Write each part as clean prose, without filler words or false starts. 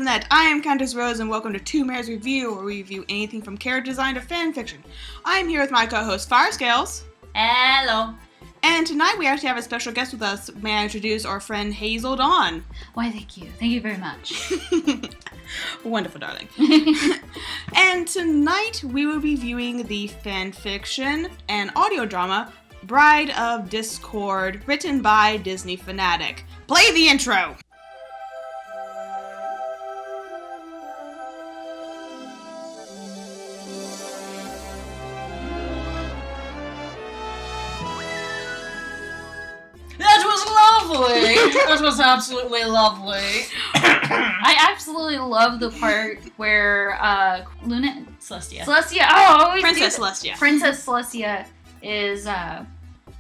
internet, I am CountessRose and welcome to Two Mares Review, where we review anything from character design to fanfiction. I'm here with my co-host Firescales. Hello. And tonight we actually have a special guest with us. May I introduce our friend Hazel Dawn? Why, thank you. Thank you very much. Wonderful, darling. And tonight we will be viewing the fanfiction and audio drama Bride of Discord, written by Disney Fanatic. Play the intro! That was lovely. That was absolutely lovely. I absolutely love the part where Celestia. Princess Celestia. Princess Celestia is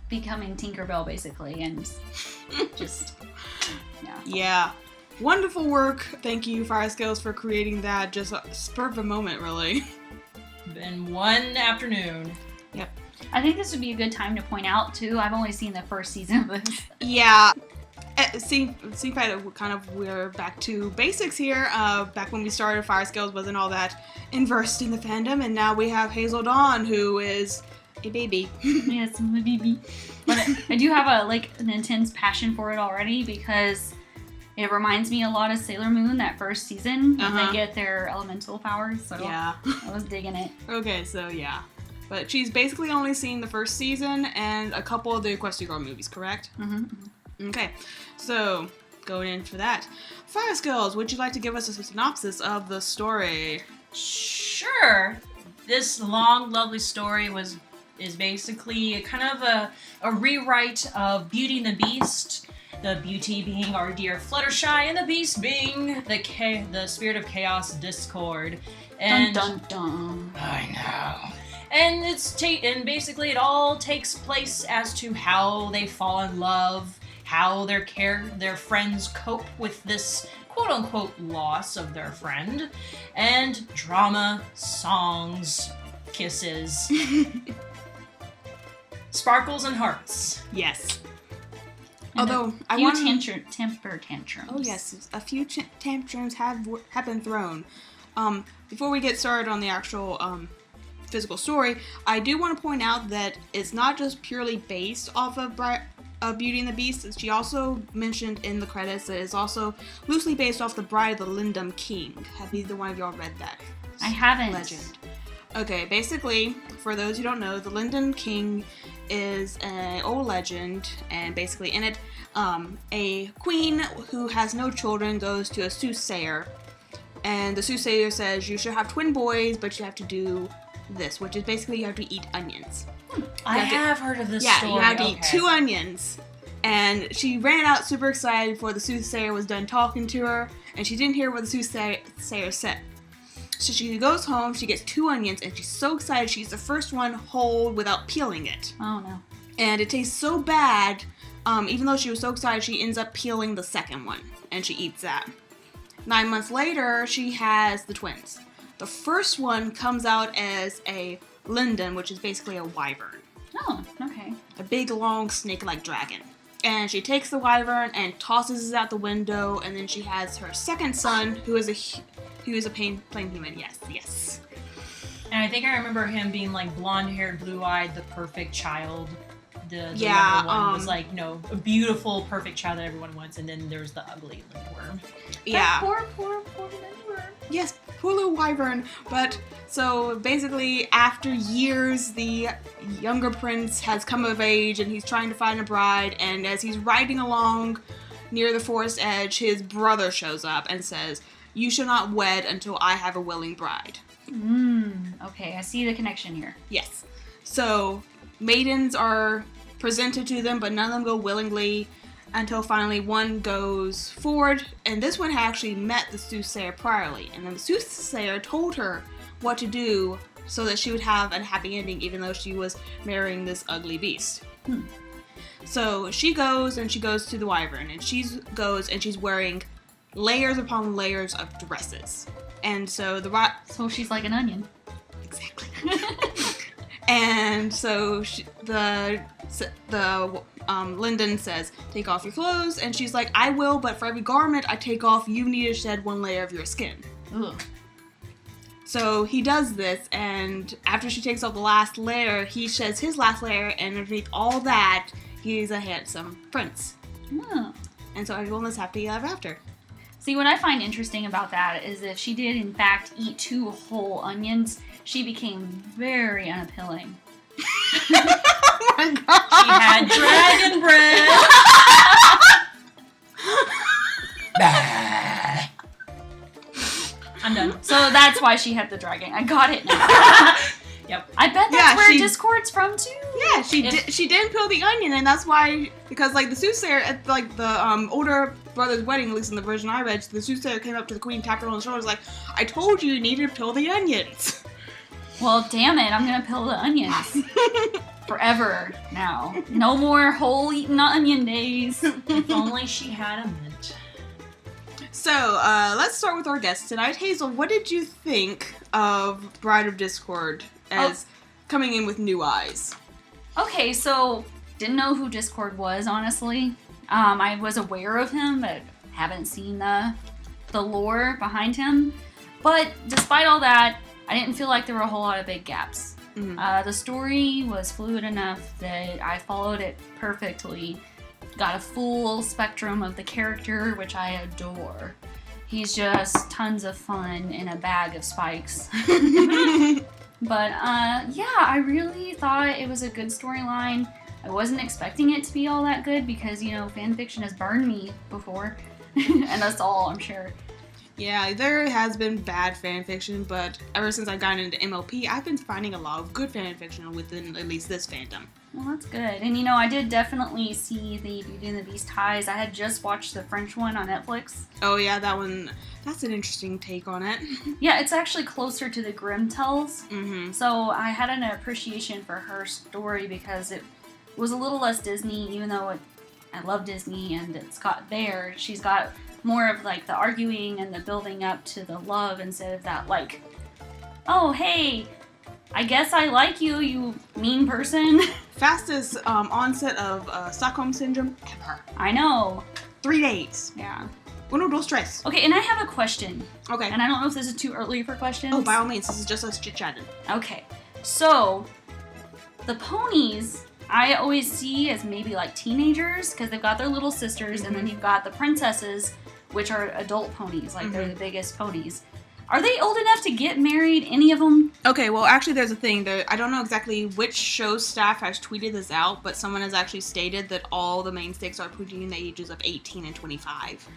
becoming Tinkerbell basically, and just Yeah. Wonderful work. Thank you, Firescales, for creating that. Just a spur of a moment, really. In one afternoon. Yep. I think this would be a good time to point out too. I've only seen the first season of this. Yeah. See, we're back to basics here. Back when we started, Firescales wasn't all that versed in the fandom, and now we have Hazel Dawn, who is a baby. Yes, I'm a baby. But I do have an intense passion for it already because it reminds me a lot of Sailor Moon, that first season, when they get their elemental powers. So yeah. I was digging it. Okay, so yeah. But she's basically only seen the first season and a couple of the Equestria Girl movies, correct? Mm-hmm. Okay, so going in for that. Firescales, would you like to give us a synopsis of the story? Sure. This long, lovely story is basically kind of a rewrite of Beauty and the Beast. The beauty being our dear Fluttershy, and the beast being the spirit of chaos, Discord. And dun dun dun. I know. And and basically it all takes place as to how they fall in love, how their friends cope with this quote-unquote loss of their friend, and drama, songs, kisses, sparkles and hearts. Yes. And although a few temper tantrums. Oh yes, a few tantrums have been thrown. Before we get started on the actual physical story, I do want to point out that it's not just purely based off of Beauty and the Beast. She also mentioned in the credits that it's also loosely based off the Bride of the Lindum King. Have either one of y'all read that? I haven't. Legend. Okay, basically, for those who don't know, the Lindum King is an old legend, and basically in it, a queen who has no children goes to a soothsayer, and the soothsayer says you should have twin boys, but you have to do this, which is basically you have to eat onions. I have heard of this story. Yeah, you have to eat 2 onions. And she ran out super excited before the soothsayer was done talking to her, and she didn't hear what the soothsayer said. So she goes home, she gets 2 onions, and she's so excited she's the first one whole without peeling it. Oh no. And it tastes so bad, even though she was so excited, she ends up peeling the second one, and she eats that. 9 months later, she has the twins. The first one comes out as a linden, which is basically a wyvern. Oh, okay. A big, long, snake-like dragon. And she takes the wyvern and tosses it out the window, and then she has her second son, who is a plain human. Yes. And I think I remember him being like blonde-haired, blue-eyed, the perfect child. The yeah, one was like, a beautiful, perfect child that everyone wants, and then there's the ugly lindworm. Yeah. Poor lindworm. Yes, poor little wyvern. But so basically, after years, the younger prince has come of age, and he's trying to find a bride. And as he's riding along near the forest edge, his brother shows up and says, "You shall not wed until I have a willing bride." Okay, I see the connection here. Yes. So maidens are presented to them, but none of them go willingly until finally one goes forward. And this one had actually met the soothsayer priorly. And then the soothsayer told her what to do so that she would have a happy ending, even though she was marrying this ugly beast. So she goes to the wyvern, and she's wearing layers upon layers of dresses. And so So she's like an onion. Exactly. And so the Lyndon says, take off your clothes, and she's like, I will, but for every garment I take off, you need to shed one layer of your skin. Ugh. So he does this, and after she takes off the last layer, he sheds his last layer, and underneath all that, he's a handsome prince. Oh. And so everyone is happy ever after. See, what I find interesting about that is if she did, in fact, eat 2 whole onions, she became very unappealing. Oh my god! She had dragon breath! I'm done. So that's why she had the dragon. I got it now. Yep. I bet that's where Discord's from, too. Yeah, she didn't peel the onion, and that's why, because, like, the soothsayer at, like, the older brother's wedding, at least in the version I read, the soothsayer came up to the queen, tapped her on the shoulder, was like, I told you needed to peel the onions. Well, damn it, I'm gonna peel the onions. Forever now. No more whole eaten onion days. If only she had a mint. So, let's start with our guest tonight. Hazel, what did you think of Bride of Discord as coming in with new eyes? Okay, so didn't know who Discord was, honestly. I was aware of him, but haven't seen the lore behind him. But despite all that, I didn't feel like there were a whole lot of big gaps. Mm-hmm. The story was fluid enough that I followed it perfectly. Got a full spectrum of the character, which I adore. He's just tons of fun in a bag of spikes. But, yeah, I really thought it was a good storyline. I wasn't expecting it to be all that good because, you know, fanfiction has burned me before. And us all, I'm sure. Yeah, there has been bad fanfiction, but ever since I've gotten into MLP, I've been finding a lot of good fanfiction within at least this fandom. Well, that's good. And, you know, I did definitely see the Beauty and the Beast ties. I had just watched the French one on Netflix. Oh, yeah, that one, that's an interesting take on it. Yeah, it's actually closer to the Grimm Tales. Mm-hmm. So I had an appreciation for her story because it was a little less Disney, even though I love Disney and she's got more of like the arguing and the building up to the love instead of that like, oh, hey, I guess I like you, you mean person. Fastest onset of Stockholm Syndrome ever. I know. 3 days. Yeah. Uno, dos, tres. Okay, and I have a question. Okay. And I don't know if this is too early for questions. Oh, by all means, this is just us chit-chatting. Okay. So, the ponies, I always see as maybe like teenagers, because they've got their little sisters, and then you've got the princesses, which are adult ponies, like they're the biggest ponies. Are they old enough to get married, any of them? Okay, well, actually, there's a thing. I don't know exactly which show staff has tweeted this out, but someone has actually stated that all the main sticks are between the ages of 18 and 25. Okay.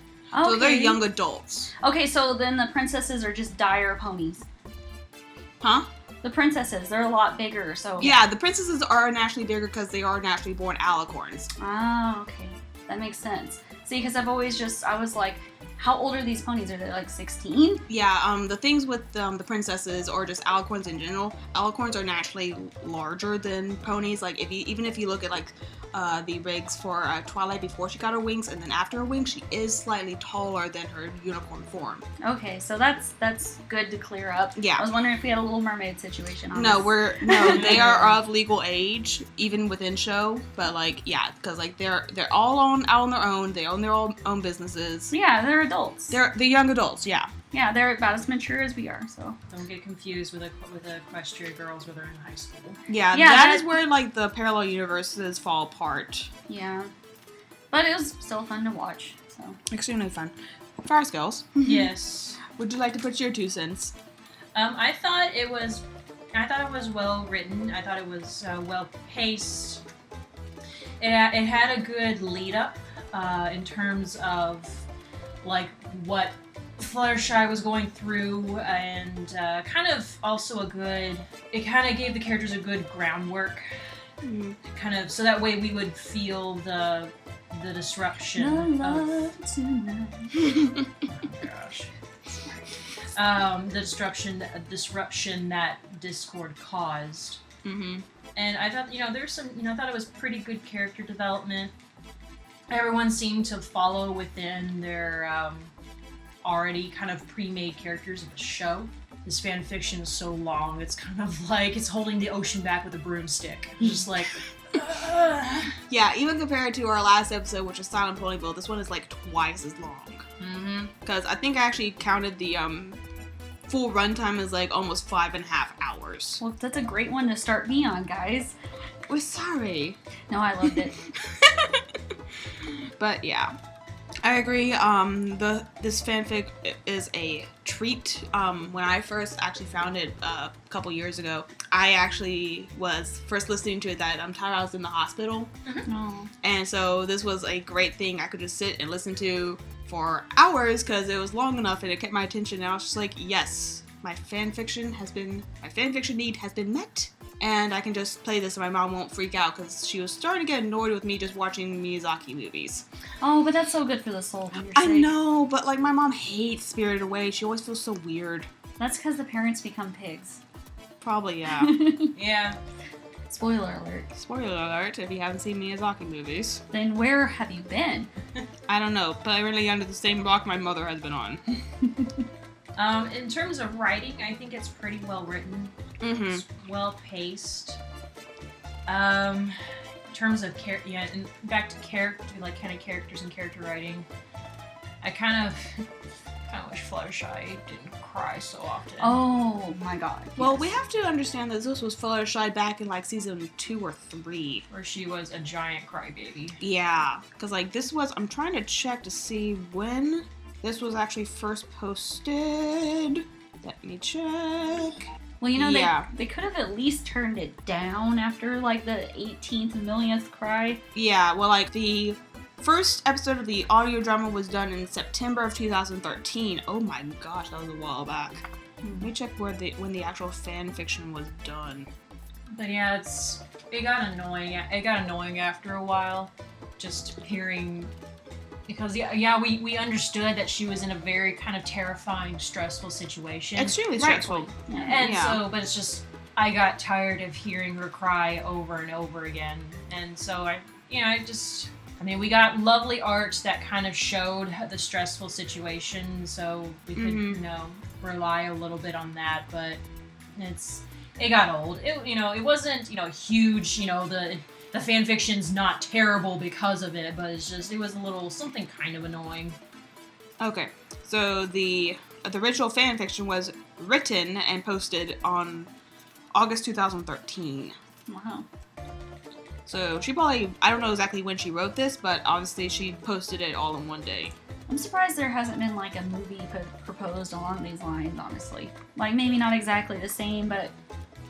So they're young adults. Okay, so then the princesses are just dire ponies. Huh? The princesses, they're a lot bigger, so... Yeah, the princesses are naturally bigger because they are naturally born alicorns. Ah, okay. That makes sense. See, because I was like, how old are these ponies? Are they like 16? Yeah, the things with the princesses or just alicorns in general, alicorns are naturally larger than ponies. Like, even if you look at like the rigs for Twilight before she got her wings, and then after her wings, she is slightly taller than her unicorn form. Okay, so that's good to clear up. Yeah. I was wondering if we had a Little Mermaid situation on No, this. they are of legal age, even within show. But like, yeah, because like they're all out on their own. They own their own businesses. Yeah, they're adults. They're young adults. Yeah. Yeah, they're about as mature as we are. So don't get confused with the Equestria girls where they're in high school. Yeah, that is where like the parallel universes fall apart. Yeah, but it was still fun to watch. So extremely fun. Fire Girls. Yes. Would you like to put your 2 cents? I thought it was well written. I thought it was well paced. It had a good lead up in terms of like what Fluttershy was going through, and kind of also it kind of gave the characters a good groundwork, kind of, so that way we would feel the disruption oh gosh. The disruption that Discord caused. Mm-hmm. And I thought, I thought it was pretty good character development. Everyone seemed to follow within their already kind of pre-made characters of the show. This fan fiction is so long, it's kind of like it's holding the ocean back with a broomstick. Just like, Yeah, even compared to our last episode, which is Silent Ponyville, this one is like twice as long. Because I think I actually counted the full runtime as like almost 5.5 hours. Well, that's a great one to start me on, guys. We're sorry. No, I loved it. But yeah, I agree. This fanfic is a treat. When I first actually found it a couple years ago, I actually was first listening to it that time I was in the hospital. Oh. And so this was a great thing I could just sit and listen to for hours because it was long enough and it kept my attention. And I was just like, yes, my fanfiction need has been met. And I can just play this and my mom won't freak out because she was starting to get annoyed with me just watching Miyazaki movies. Oh, but that's so good for the soul when you're I sick. know, but like my mom hates Spirited Away. She always feels so weird. That's because the parents become pigs. Probably, yeah. Yeah. Spoiler alert. Spoiler alert if you haven't seen Miyazaki movies. Then where have you been? I don't know, but apparently under the same block my mother has been on. In terms of writing, I think it's pretty well written. It's well paced. In terms of and back to character, like kind of characters and character writing, I kind of wish Fluttershy didn't cry so often. Oh my god. Well, yes. we have to understand that this was Fluttershy back in like season 2 or 3. Where she was a giant crybaby. Yeah, because like this was, I'm trying to check to see when this was actually first posted. Let me check. Well, you know, Yeah. they could have at least turned it down after like the 18th millionth cry. Yeah, well, like the first episode of the audio drama was done in September of 2013. Oh my gosh, that was a while back. Let me check when the actual fan fiction was done. But yeah, it got annoying. It got annoying after a while, just hearing. Because we understood that she was in a very kind of terrifying, stressful situation. Extremely stressful. And so, but it's just, I got tired of hearing her cry over and over again. And so we got lovely art that kind of showed the stressful situation, so we could, rely a little bit on that, but it got old. It wasn't, huge, the fanfiction's not terrible because of it, but it was a little something kind of annoying. Okay, so the original fanfiction was written and posted on August 2013. Wow. So she probably, I don't know exactly when she wrote this, but obviously she posted it all in one day. I'm surprised there hasn't been like a movie proposed along these lines, honestly. Like maybe not exactly the same, but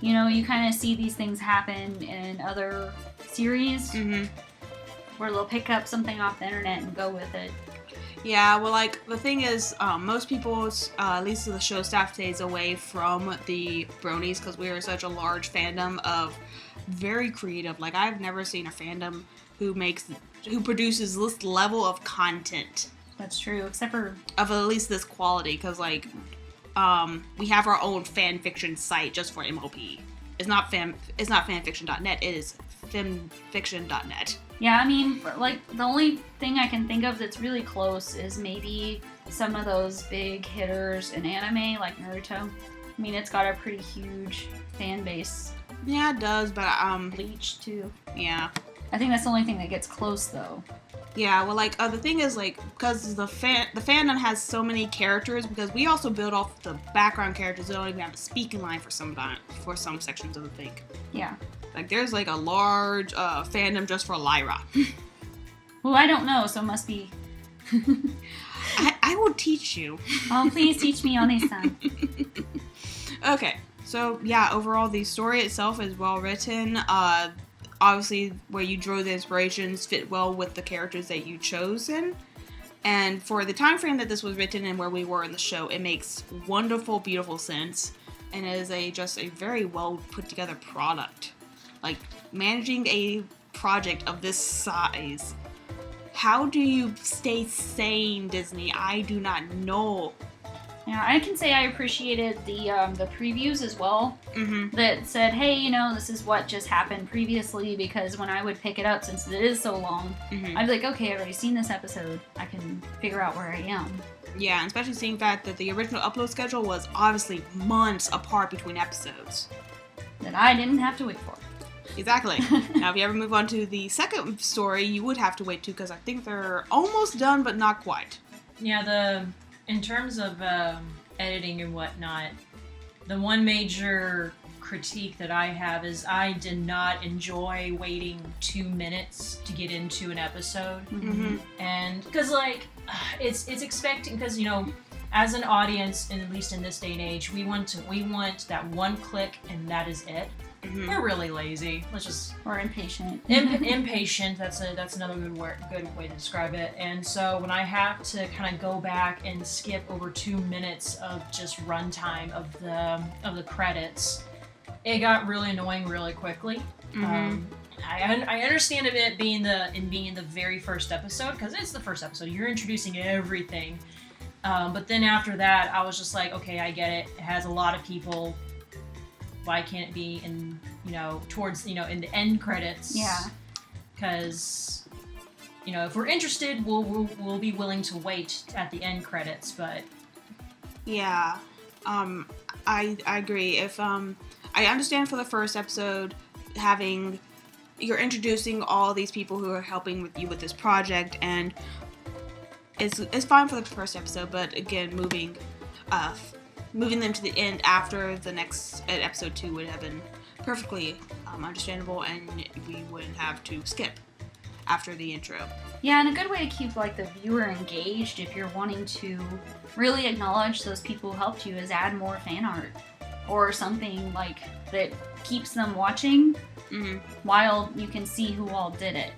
you kind of see these things happen in other series where they'll pick up something off the internet and go with it. Yeah, well, like, the thing is, most people, at least the show staff, stays away from the bronies because we are such a large fandom of very creative. Like, I've never seen a fandom who produces this level of content. That's true, except for... Of at least this quality, because, like, we have our own fanfiction site just for MLP. It's not fanfiction.net, it is femfiction.net. Yeah, I mean, like, the only thing I can think of that's really close is maybe some of those big hitters in anime, like Naruto. I mean, it's got a pretty huge fan base. Yeah, it does, but, Bleach, too. Yeah. I think that's the only thing that gets close, though. Yeah, well, like, the thing is, like, because the fandom has so many characters, because we also build off the background characters that don't even have a speaking line for some sections of the thing. Yeah. Like, there's, like, a large fandom just for Lyra. Well, I don't know, so it must be... I will teach you. Oh, please teach me, Oni-san. Okay, so, yeah, overall, the story itself is well written. Obviously, where you drew the inspirations fit well with the characters that you chosen. And for the time frame that this was written and where we were in the show, it makes wonderful, beautiful sense. And it is just a very well put together product. Like, managing a project of this size, how do you stay sane, Disney? I do not know. Yeah, I can say I appreciated the previews as well. That said, hey, this is what just happened previously, because when I would pick it up, since it is so long, I'd be like, okay, I've already seen this episode. I can figure out where I am. Yeah, and especially seeing the fact that the original upload schedule was obviously months apart between episodes. That I didn't have to wait for. Exactly. Now, if you ever move on to the second story, you would have to wait too, because I think they're almost done, but not quite. Yeah, in terms of editing and whatnot, the one major critique that I have is I did not enjoy waiting 2 minutes to get into an episode. Mm-hmm. And because like it's expecting, because as an audience, and at least in this day and age, we want that one click and that is it. Mm-hmm. We're really lazy. We're impatient. Impatient. That's another good way to describe it. And so when I have to kind of go back and skip over 2 minutes of just runtime of the credits, it got really annoying really quickly. Mm-hmm. I understand it being the very first episode, because it's the first episode. You're introducing everything. But then after that, I was just like, okay, I get it. It has a lot of people. Why can't it be in towards in the end credits? Yeah. Because if we're interested, we'll be willing to wait at the end credits. But yeah, I agree. If I understand for the first episode, you're introducing all these people who are helping with you with this project, and it's fine for the first episode. But again, moving them to the end after the next episode 2 would have been perfectly understandable, and we wouldn't have to skip after the intro. Yeah, and a good way to keep the viewer engaged, if you're wanting to really acknowledge those people who helped you, is add more fan art or something that keeps them watching while you can see who all did it.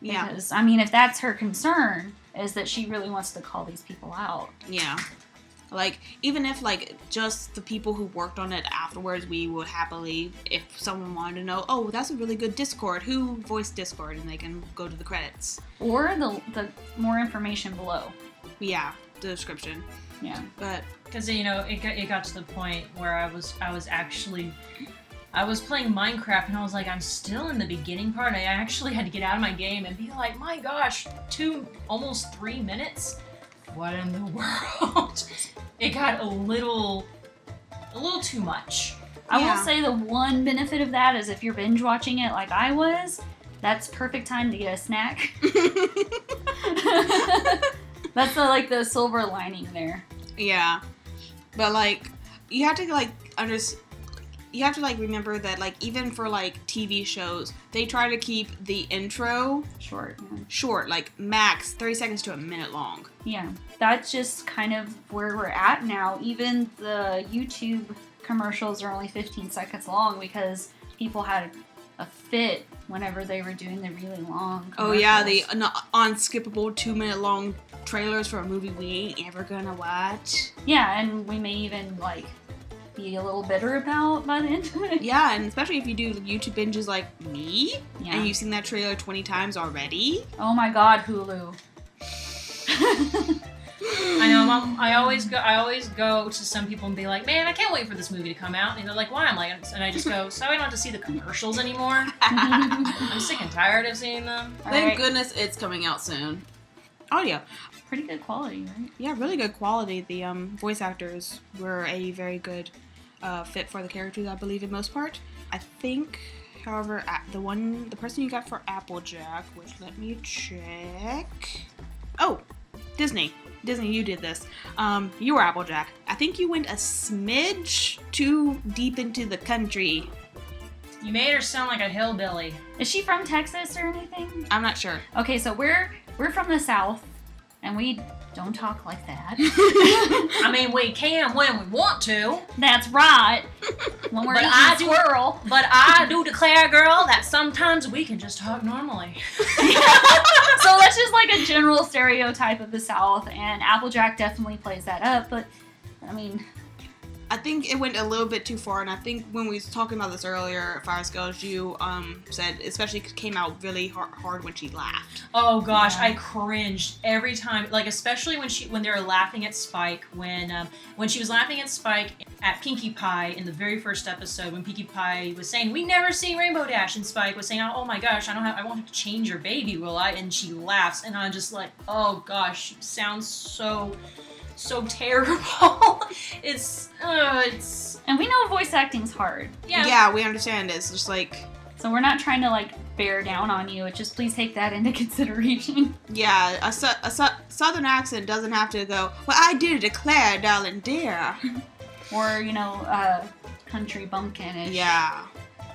Yeah. Because if that's her concern, is that she really wants to call these people out. Yeah. Even if, just the people who worked on it afterwards, we would happily, if someone wanted to know, oh, that's a really good Discord, who voiced Discord, and they can go to the credits. Or the more information below. Yeah, the description. Yeah. But... because, it got to the point where I was playing Minecraft, and I was like, I'm still in the beginning part. I actually had to get out of my game and be like, my gosh, almost 3 minutes? What in the world? It got a little too much. I will say the one benefit of that is if you're binge watching it like I was, that's perfect time to get a snack. That's the silver lining there. Yeah. But you have to you have to remember that even for TV shows, they try to keep the intro short, max 30 seconds to a minute long. Yeah, that's just kind of where we're at now. Even the YouTube commercials are only 15 seconds long because people had a fit whenever they were doing the really long commercials. Oh yeah, the unskippable 2-minute long trailers for a movie we ain't ever gonna watch. Yeah, and we may even be a little bitter about by the end of it. Yeah, and especially if you do YouTube binges like me, yeah. and you've seen that trailer 20 times already. Oh my god, Hulu. I know, Mom. I always go to some people and be like, man, I can't wait for this movie to come out. And they're like, why? And I just go, so I don't have to see the commercials anymore. I'm sick and tired of seeing them. Thank goodness it's coming out soon. Oh yeah. Pretty good quality, right? Yeah, really good quality. The voice actors were a very good fit for the characters, I believe, in most part. I think, however, the person you got for Applejack, which let me check. Oh, Disney, you did this. You were Applejack. I think you went a smidge too deep into the country. You made her sound like a hillbilly. Is she from Texas or anything? I'm not sure. Okay, so we're from the South, and we don't talk like that. I mean, we can when we want to. That's right. When we're eating squirrel. But I do declare, girl, that sometimes we can just talk normally. So that's just a general stereotype of the South, and Applejack definitely plays that up, but, I think it went a little bit too far, and I think when we was talking about this earlier, Fire Skulls, you said especially came out really hard when she laughed. Oh gosh, yeah. I cringed every time. Especially when they were laughing at Spike, when she was laughing at Spike at Pinkie Pie in the very first episode, when Pinkie Pie was saying, "We never see Rainbow Dash," and Spike was saying, "Oh my gosh, I won't have to change your baby, will I?" And she laughs, and I'm just like, "Oh gosh, she sounds so terrible." It's and we know voice acting's hard. Yeah, we understand. It's just So we're not trying to like bear down on you. It's just please take that into consideration. Yeah, a southern accent doesn't have to go, well, I do declare, darling dear. Or, country bumpkin-ish. Yeah.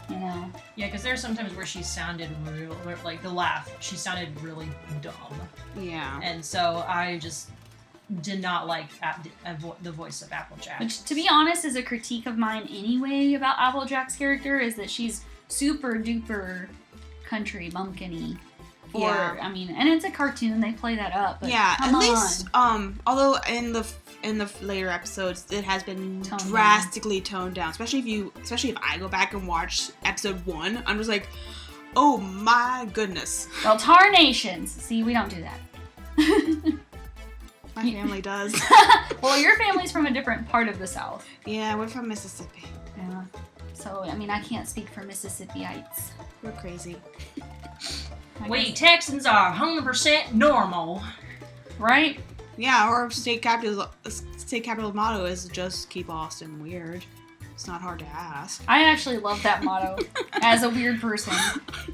Yeah, because there's sometimes where she sounded real, like the laugh, she sounded really dumb. Yeah. And so I just did not like the voice of Applejack. Which, to be honest, is a critique of mine anyway about Applejack's character, is that she's super duper country bumpkin-y. Yeah. And it's a cartoon, they play that up, but yeah, come at least, although in the later episodes, it has been drastically toned down. Especially if I go back and watch episode 1, I'm just like, oh my goodness. Well, tarnations. See, we don't do that. My family does. Well, your family's from a different part of the South. Yeah, we're from Mississippi. Yeah. So, I can't speak for Mississippiites. We're crazy. We Texans are 100% normal. Right? Yeah, our state capital motto is just keep Austin weird. It's not hard to ask. I actually love that motto as a weird person.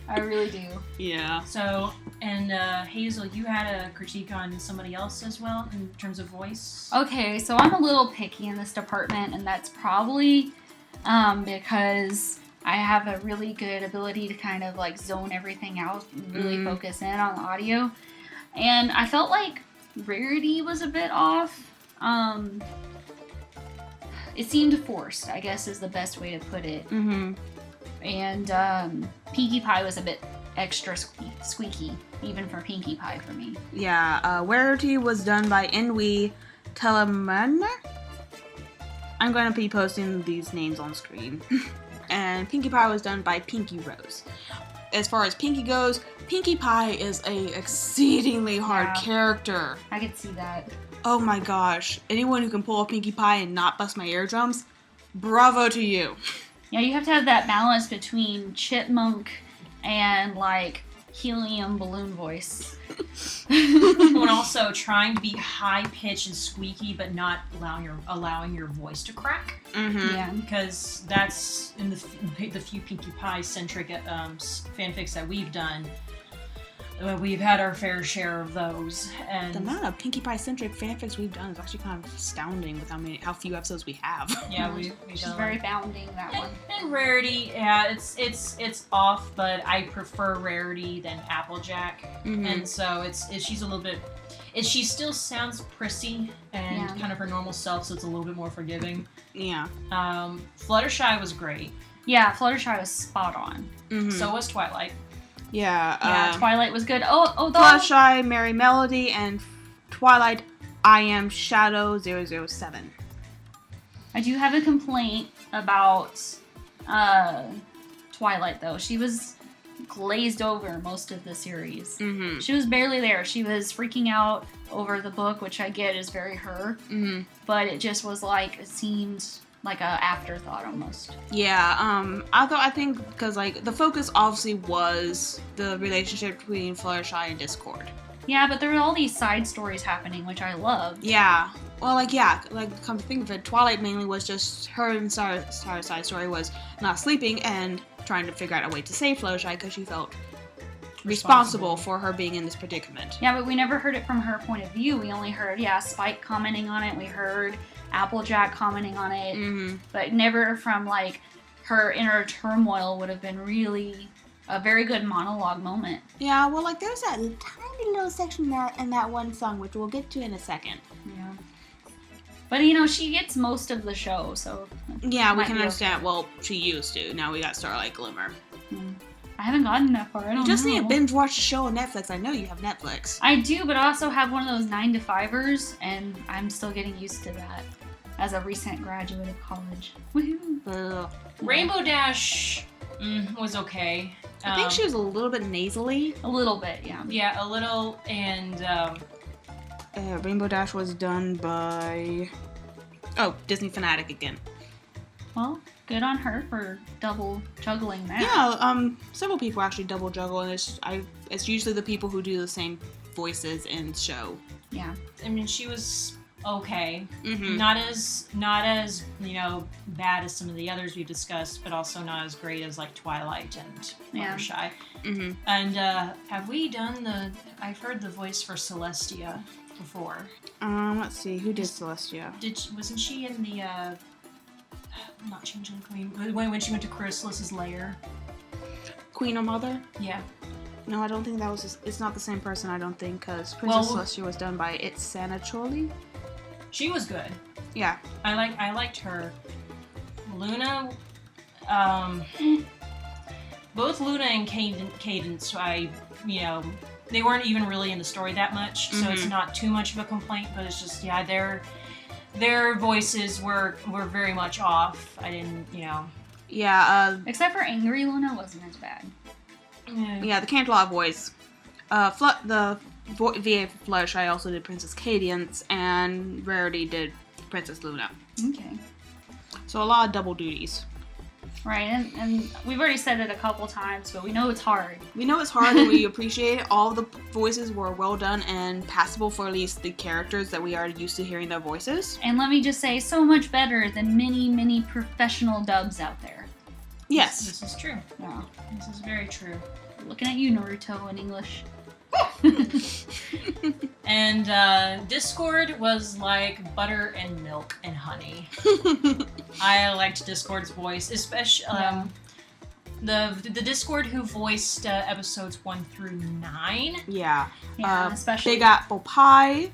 I really do. Yeah. So, and Hazel, you had a critique on somebody else as well in terms of voice? Okay, so I'm a little picky in this department, and that's probably because I have a really good ability to kind of like zone everything out and really focus in on the audio. And I felt like Rarity was a bit off. It seemed forced, I guess is the best way to put it. Mm-hmm. And Pinkie Pie was a bit extra squeaky, even for Pinkie Pie for me. Yeah, Rarity was done by Inui Telemann. I'm going to be posting these names on screen. And Pinkie Pie was done by Pinky Rose. As far as Pinkie goes, Pinkie Pie is a exceedingly hard character. I could see that. Oh my gosh. Anyone who can pull a Pinkie Pie and not bust my eardrums, bravo to you. Yeah, you have to have that balance between chipmunk and like helium balloon voice. And also trying to be high pitched and squeaky, but not allowing your voice to crack. Mm-hmm. Yeah, because that's in the few Pinkie Pie centric fanfics that we've done. We've had our fair share of those, and the amount of Pinkie Pie centric fanfics we've done is actually kind of astounding with how few episodes we have. Yeah, we she's done very bounding, that one. And Rarity, yeah, it's off, but I prefer Rarity than Applejack, and so she's a little bit. She still sounds prissy and kind of her normal self, so it's a little bit more forgiving. Yeah. Fluttershy was great. Yeah, Fluttershy was spot on. Mm-hmm. So was Twilight. Yeah. Twilight was good. Oh, Fluttershy, Merry Melody, and Twilight, I Am Shadow 007. I do have a complaint about Twilight, though. She was glazed over most of the series. Mm-hmm. She was barely there. She was freaking out over the book, which I get is very her. Mm-hmm. But it just was like, it seemed like a afterthought almost. Yeah, I think because like the focus obviously was the relationship between Fluttershy and Discord. Yeah, but there were all these side stories happening, which I loved. Yeah. Well, come to think of it, Twilight mainly was just her and Sarah's side story was not sleeping and trying to figure out a way to save Fluttershy because she felt responsible for her being in this predicament. Yeah, but we never heard it from her point of view. We only heard, Spike commenting on it. We heard Applejack commenting on it, but never from like her inner turmoil would have been really a very good monologue moment. Yeah, well, like there's that tiny little section in that one song, which we'll get to in a second. Yeah. But she gets most of the show, so yeah, we can understand. Okay. Well, she used to. Now we got Starlight Glimmer. I haven't gotten that far. I don't know. You just need to binge watch the show on Netflix. I know you have Netflix. I do, but I also have one of those 9-to-5ers, and I'm still getting used to that as a recent graduate of college. Woohoo! Rainbow Dash was okay. I think she was a little bit nasally. A little bit, yeah. Yeah, a little, and Rainbow Dash was done by Disney Fanatic again. Well, good on her for double juggling that. Yeah, several people actually double juggle, and it's usually the people who do the same voices in show. Yeah. I mean, she was okay. Mm-hmm. Not as bad as some of the others we've discussed, but also not as great as like Twilight and Fluttershy. Mm-hmm. And have we done I've heard the voice for Celestia before. Let's see, who did Celestia? Wasn't she in the not Changeling Queen when she went to Chrysalis's lair? Queen or Mother? Yeah. No, I don't think that was. It's not the same person. I don't think, because Princess Celestia was done by Itzana Choli. She was good. Yeah. I liked her. Luna, both Luna and Cadence, they weren't even really in the story that much, so it's not too much of a complaint, but it's just, their voices were very much off. I didn't, Yeah, except for Angry Luna wasn't as bad. Yeah, the Canterlot voice. VA for Fluttershy also did Princess Cadence, and Rarity did Princess Luna. Okay. So a lot of double duties. Right, and we've already said it a couple times, but we know it's hard. We know it's hard and we appreciate it. All the voices were well done and passable for at least the characters that we are used to hearing their voices. And let me just say, so much better than many, many professional dubs out there. Yes. This is true. Yeah. This is very true. Looking at you, Naruto, in English. And Discord was like butter and milk and honey. I liked Discord's voice, especially the Discord who voiced episodes 1 through 9. Yeah. Especially Big Apple Pie,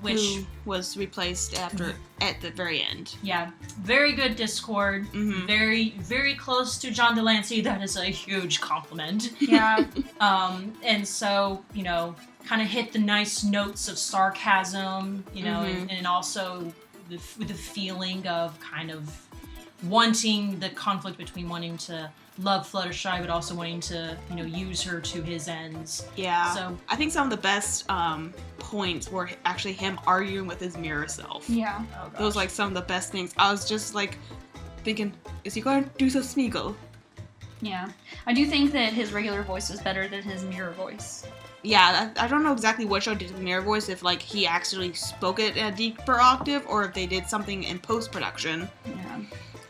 which who was replaced at the very end. Yeah, very good Discord. Mm-hmm. Very, very close to John Delancey. That is a huge compliment. Yeah. And so, kind of hit the nice notes of sarcasm, and also with the feeling of kind of wanting the conflict between wanting to love Fluttershy, but also wanting to, use her to his ends. Yeah. So I think some of the best points were actually him arguing with his mirror self. Yeah. oh gosh. Those like some of the best things. I was just like thinking, is he going to do some Smeagol? Yeah. I do think that his regular voice was better than his mirror voice. Yeah, I don't know exactly what show did the mirror voice, if like he actually spoke it in a deeper octave, or if they did something in post-production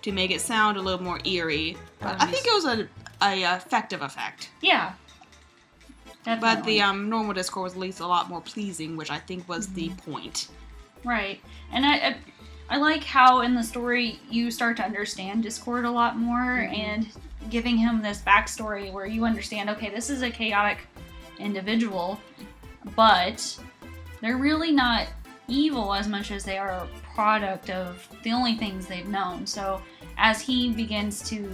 to make it sound a little more eerie. But I think it was a effective effect. Yeah. Definitely. But the normal Discord was at least a lot more pleasing, which I think was the point. Right. And I like how in the story you start to understand Discord a lot more, and giving him this backstory where you understand, okay, this is a chaotic individual, but they're really not evil as much as they are a product of the only things they've known. So as he begins to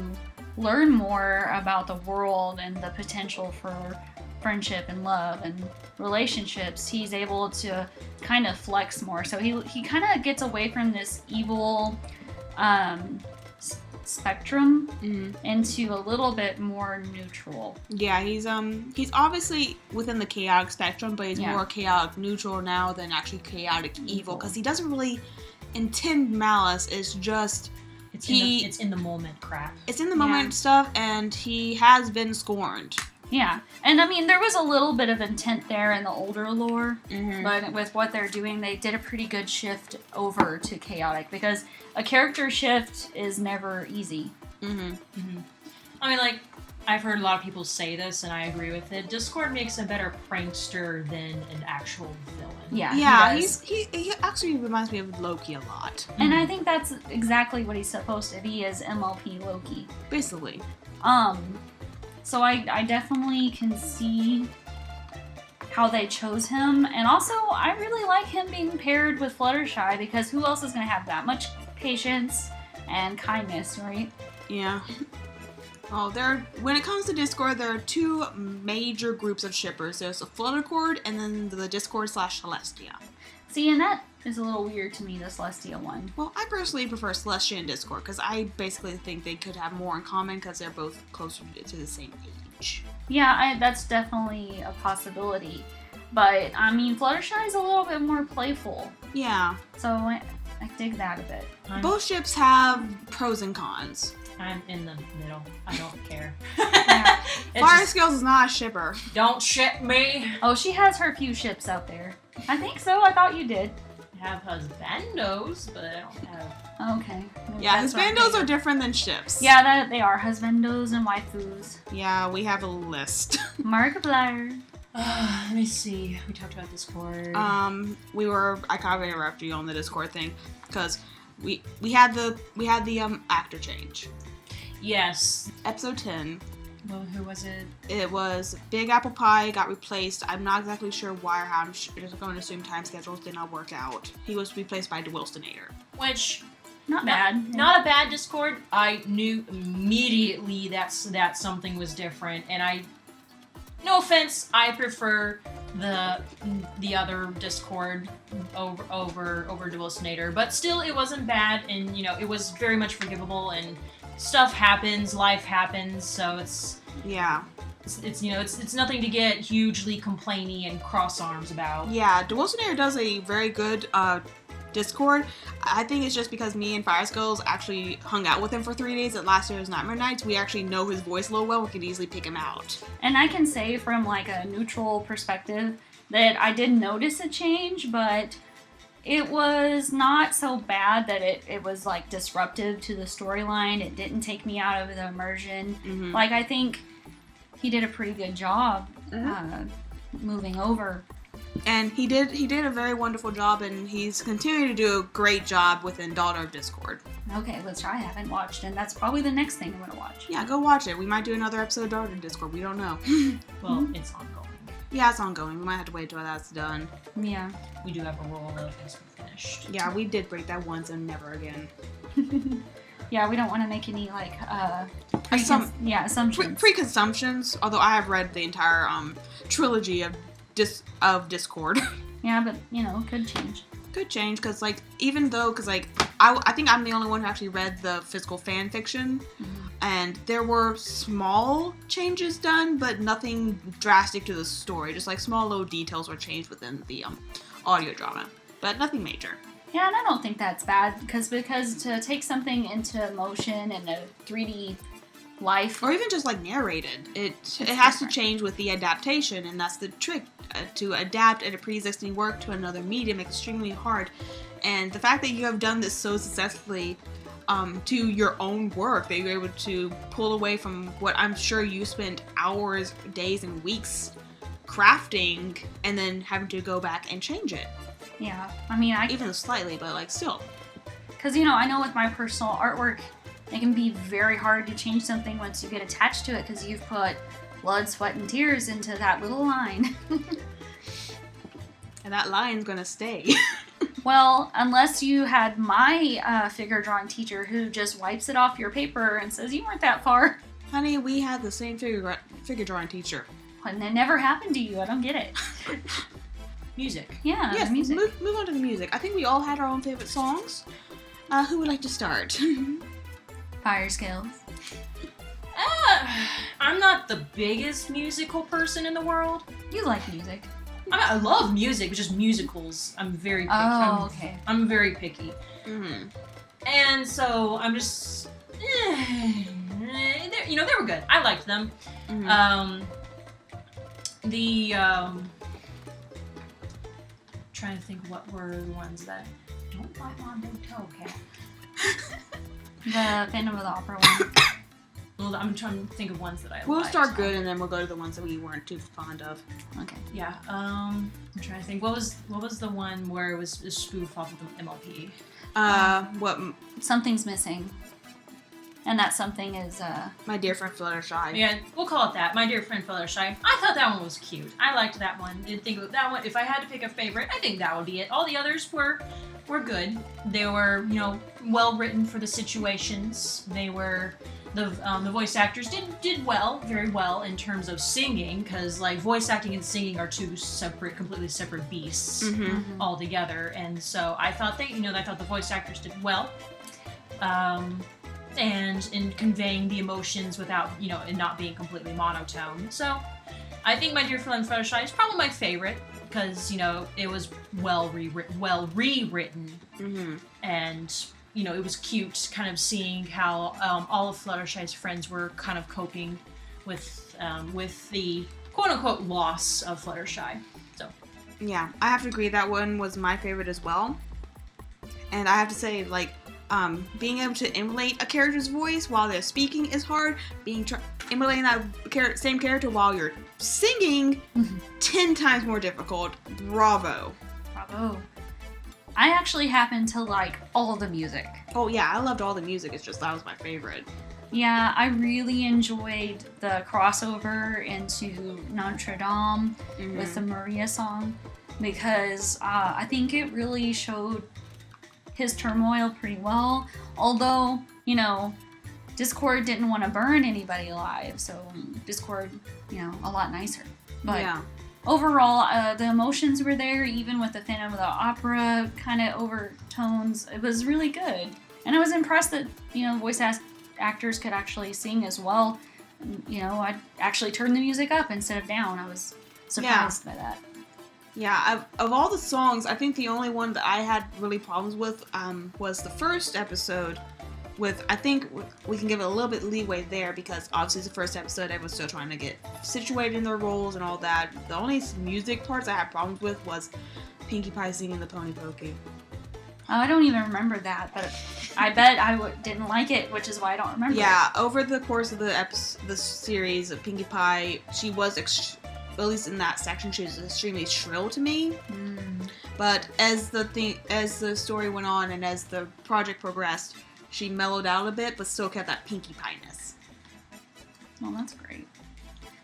learn more about the world and the potential for friendship and love and relationships, he's able to kind of flex more. So he kind of gets away from this evil spectrum into a little bit more neutral. Yeah, he's obviously within the chaotic spectrum, but he's more chaotic neutral now than actually chaotic evil, because he doesn't really intend malice. It's just it's in the moment crap. It's in the moment stuff, and he has been scorned. Yeah, and I mean, there was a little bit of intent there in the older lore, but with what they're doing, they did a pretty good shift over to chaotic, because a character shift is never easy. I mean, like, I've heard a lot of people say this, and I agree with it. Discord makes a better prankster than an actual villain. Yeah, he actually reminds me of Loki a lot. And I think that's exactly what he's supposed to be, as MLP Loki. Basically. So I definitely can see how they chose him. And also, I really like him being paired with Fluttershy, because who else is going to have that much patience and kindness, right? Yeah. Oh, when it comes to Discord, there are two major groups of shippers. There's the Fluttercord and then the Discord / Celestia. See, and that is a little weird to me, the Celestia one. Well, I personally prefer Celestia and Discord, because I basically think they could have more in common, because they're both closer to the same age. Yeah, that's definitely a possibility. But, I mean, Fluttershy is a little bit more playful. Yeah. So, I dig that a bit. Both ships have pros and cons. I'm in the middle. I don't care. Fire Skills is not a shipper. Don't ship me. Oh, she has her few ships out there. I think so. I thought you did. have husbandos, but I don't have... Okay. Yeah, husbandos are different than ships. Yeah, they are. Husbandos and waifus. Yeah, we have a list. Markiplier. Let me see. We talked about Discord. I kind of interrupted you on the Discord thing because we had the actor change. Yes. Episode 10. Well, who was it? It was Big Apple Pie got replaced. I'm not exactly sure why or how. I'm just going to assume time schedules did not work out. He was replaced by DeWilsonator. Which... Not bad. Not a bad Discord. I knew immediately that something was different, and no offense, I prefer the other Discord over DeWilsonator, but still it wasn't bad, and it was very much forgivable, and stuff happens, life happens, so it's nothing to get hugely complainy and cross arms about. Yeah, DeWilsonator does a very good Discord. I think it's just because me and Fire Skulls actually hung out with him for 3 days at last year's Nightmare Nights. We actually know his voice a little well. We could easily pick him out. And I can say from like a neutral perspective that I did notice a change, but it was not so bad that it was like disruptive to the storyline. It didn't take me out of the immersion. Mm-hmm. Like I think he did a pretty good job moving over. And he did a very wonderful job, and he's continuing to do a great job within Daughter of Discord. Okay, let's try. I haven't watched, and that's probably the next thing I'm going to watch. Yeah, go watch it. We might do another episode of Daughter of Discord. We don't know. Well, it's ongoing. Yeah, it's ongoing. We might have to wait till that's done. Yeah. We do have a rule of it's finished. Yeah, we did break that once and never again. Yeah, we don't want to make any like assumptions. Preconsumptions. Although I have read the entire trilogy of Discord. Yeah, but could change. Could change because I think I'm the only one who actually read the physical fan fiction, and there were small changes done, but nothing drastic to the story. Just like small little details were changed within the audio drama, but nothing major. Yeah, and I don't think that's bad because to take something into motion and a 3D life, or even just like narrated, it has to change with the adaptation, and that's the trick. To adapt a pre-existing work to another medium is extremely hard, and the fact that you have done this so successfully to your own work, that you're able to pull away from what I'm sure you spent hours, days, and weeks crafting, and then having to go back and change it. Yeah, I mean, even slightly, but like still. Because I know with my personal artwork, it can be very hard to change something once you get attached to it because you've put blood, sweat, and tears into that little line. And that line's gonna stay. Well, unless you had my figure drawing teacher who just wipes it off your paper and says, you weren't that far. Honey, we had the same figure drawing teacher. And it never happened to you. I don't get it. Music. Yeah, yes, music. Move on to the music. I think we all had our own favorite songs. Who would like to start? Fire Skills. I'm not the biggest musical person in the world. You like music. I love music, but just musicals. I'm very picky. Okay. I'm very picky. Mm-hmm. And so I'm just... they were good. I liked them. Mm-hmm. Trying to think what were the ones that... Don't bite my big toe, cat. The Phantom of the Opera one. Well, I'm trying to think of ones that I We'll liked. start good, and then we'll go to the ones that we weren't too fond of. Okay. Yeah. I'm trying to think. What was the one where it was a spoof off of the MLP? What? Something's missing. And that something is, My Dear Friend Fluttershy. Yeah, we'll call it that. My Dear Friend Fluttershy. I thought that one was cute. I liked that one. Didn't think of that one. If I had to pick a favorite, I think that would be it. All the others were good. They were, well written for the situations. They were... The voice actors did well, very well in terms of singing, because like voice acting and singing are two completely separate beasts altogether. And so I thought the voice actors did well, and in conveying the emotions without and not being completely monotone. So I think My Dear Friend Fluttershy is probably my favorite because it was well rewritten, and. It was cute kind of seeing how all of Fluttershy's friends were kind of coping with the quote-unquote loss of Fluttershy. So, yeah, I have to agree that one was my favorite as well. And I have to say, like, being able to emulate a character's voice while they're speaking is hard. Emulating that same character while you're singing, 10 times more difficult. Bravo. Bravo. I actually happen to like all the music. Oh yeah, I loved all the music. It's just that was my favorite. Yeah, I really enjoyed the crossover into Notre Dame with the Maria song because I think it really showed his turmoil pretty well. Although, you know, Discord didn't want to burn anybody alive, so Discord, you know, a lot nicer. But yeah. Overall, the emotions were there, even with the Phantom of the Opera kind of overtones. It was really good. And I was impressed that, you know, voice actors could actually sing as well. You know, I actually turned the music up instead of down. I was surprised by that. Yeah, of all the songs, I think the only one that I had really problems with was the first episode. I think we can give it a little bit leeway there because obviously it's the first episode, everyone's still trying to get situated in their roles and all that. The only music parts I had problems with was Pinkie Pie singing the Pony Pokey. Oh, I don't even remember that, but I bet I didn't like it, which is why I don't remember it. Over the course of the series of Pinkie Pie, she was, at least in that section, she was extremely shrill to me. But as the story went on and as the project progressed, she mellowed out a bit, but still kept that Pinkie Pie-ness. Well, that's great.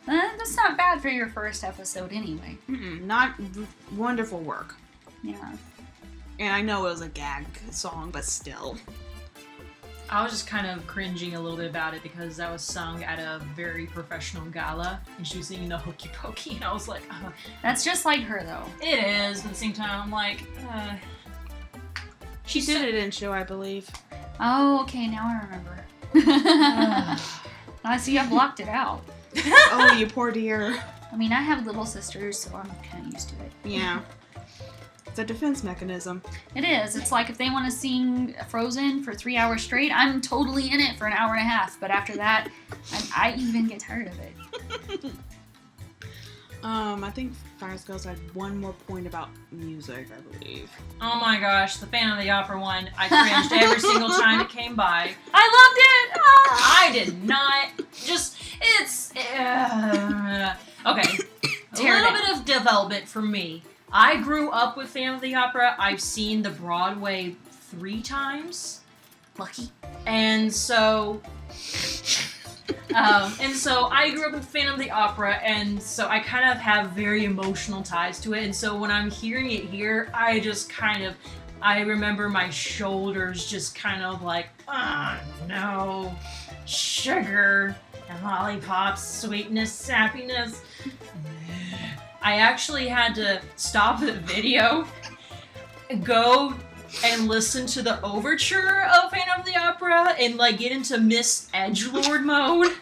That's not bad for your first episode anyway. Not wonderful work. Yeah. And I know it was a gag song, but still. I was just kind of cringing a little bit about it because that was sung at a very professional gala, and she was singing the Hokey Pokey, and I was like, That's just like her, though. It is, but at the same time, I'm like, She did it in show, I believe. Oh, okay, now I remember. I see I blocked it out. Oh, you poor dear. I mean, I have little sisters, so I'm kind of used to it. Yeah. It's a defense mechanism. It is. It's like if they want to sing Frozen for 3 hours straight, I'm totally in it for an hour and a half. But after that, I even get tired of it. I think Fires Girls had one more point about music, I believe. Oh my gosh, the Phantom of the Opera one. I cringed every single time it came by. I loved it! I did not. It's... okay. A little bit of development for me. I grew up with Phantom of the Opera. I've seen the Broadway 3 times. Lucky. And so I grew up with Phantom of the Opera, and so I kind of have very emotional ties to it. And so when I'm hearing it here, I remember my shoulders just kind of like, oh no, sugar and lollipops, sweetness, happiness. I actually had to stop the video, go and listen to the overture of Phantom of the Opera and like get into Miss Edgelord mode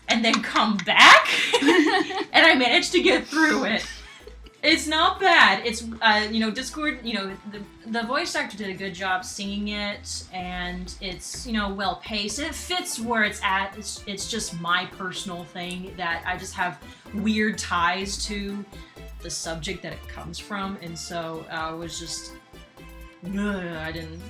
and then come back and I managed to get through it. It's not bad. It's, Discord, the voice actor did a good job singing it and it's, well paced. It fits where it's at. It's just my personal thing that I just have weird ties to the subject that it comes from. And so I was just... I didn't.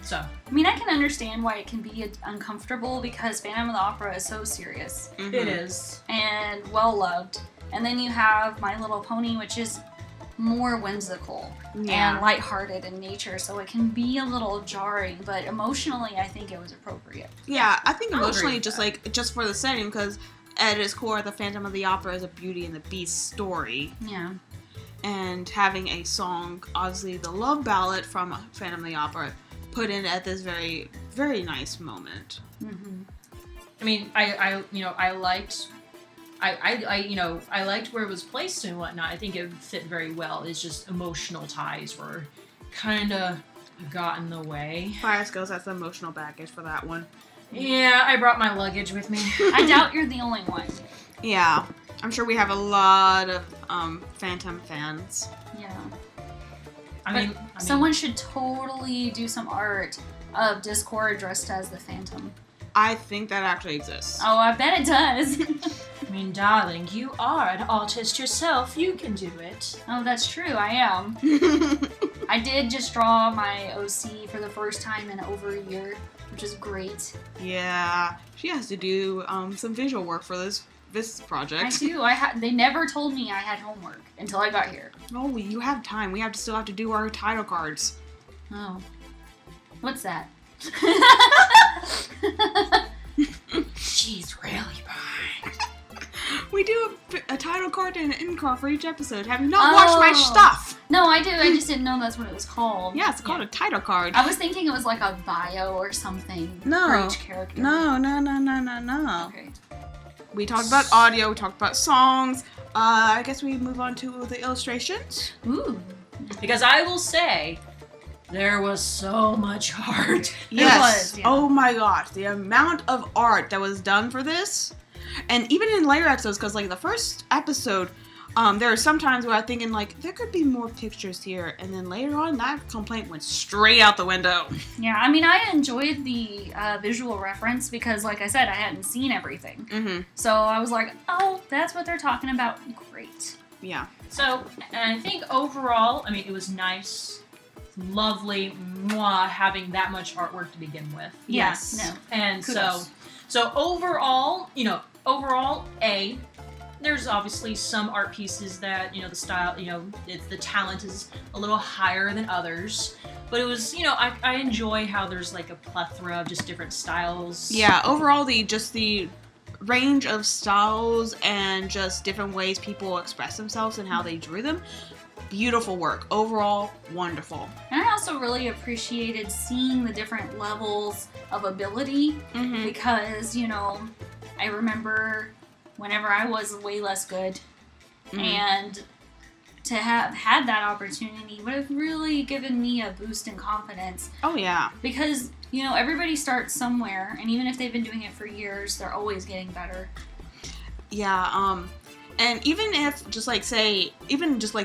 So. I mean, I can understand why it can be uncomfortable because Phantom of the Opera is so serious. Mm-hmm. It is. And well loved. And then you have My Little Pony, which is more whimsical and lighthearted in nature, so it can be a little jarring, but emotionally, I think it was appropriate. Yeah, I think emotionally, just for the setting, because at its core, the Phantom of the Opera is a Beauty and the Beast story. Yeah. And having a song, obviously the love ballad from Phantom of the Opera, put in at this very, very nice moment. Mm-hmm. I mean, I liked where it was placed and whatnot. I think it fit very well. It's just emotional ties were kind of got in the way. Fires Girls has the emotional baggage for that one. Yeah, I brought my luggage with me. I doubt you're the only one. Yeah. I'm sure we have a lot of Phantom fans. Yeah. I mean, someone should totally do some art of Discord dressed as the Phantom. I think that actually exists. Oh, I bet it does. I mean, darling, you are an artist yourself. You can do it. Oh, that's true. I am. I did just draw my OC for the first time in over a year, which is great. Yeah, she has to do some visual work for this project. I do. They never told me I had homework until I got here. Oh, you have time. We still have to do our title cards. Oh. What's that? She's really behind. We do a title card and an end card for each episode. Have you not watched my stuff? No, I do. I just didn't know that's what it was called. Yeah, it's called a title card. I was thinking it was like a bio or something No. for each character. No. Okay. We talked about audio, we talked about songs. I guess we move on to the illustrations. Ooh. Because I will say, there was so much art. Yes. was, yeah. Oh my gosh, the amount of art that was done for this. And even in later episodes, because like the first episode, there are some times where I'm thinking like, there could be more pictures here. And then later on, that complaint went straight out the window. Yeah, I mean, I enjoyed the visual reference because, like I said, I hadn't seen everything. Mm-hmm. So I was like, oh, that's what they're talking about. Great. Yeah. So, and I think overall, I mean, it was nice, lovely, having that much artwork to begin with. Yes. Yeah, no. And Kudos. so overall, there's obviously some art pieces that, the style, the talent is a little higher than others. But it was, I enjoy how there's like a plethora of just different styles. Yeah, overall, the range of styles and just different ways people express themselves and how they drew them. Beautiful work. Overall, wonderful. And I also really appreciated seeing the different levels of ability Mm-hmm. because, I remember whenever I was way less good and to have had that opportunity would have really given me a boost in confidence. Oh, yeah. Because, everybody starts somewhere, and even if they've been doing it for years, they're always getting better. Yeah, and even if,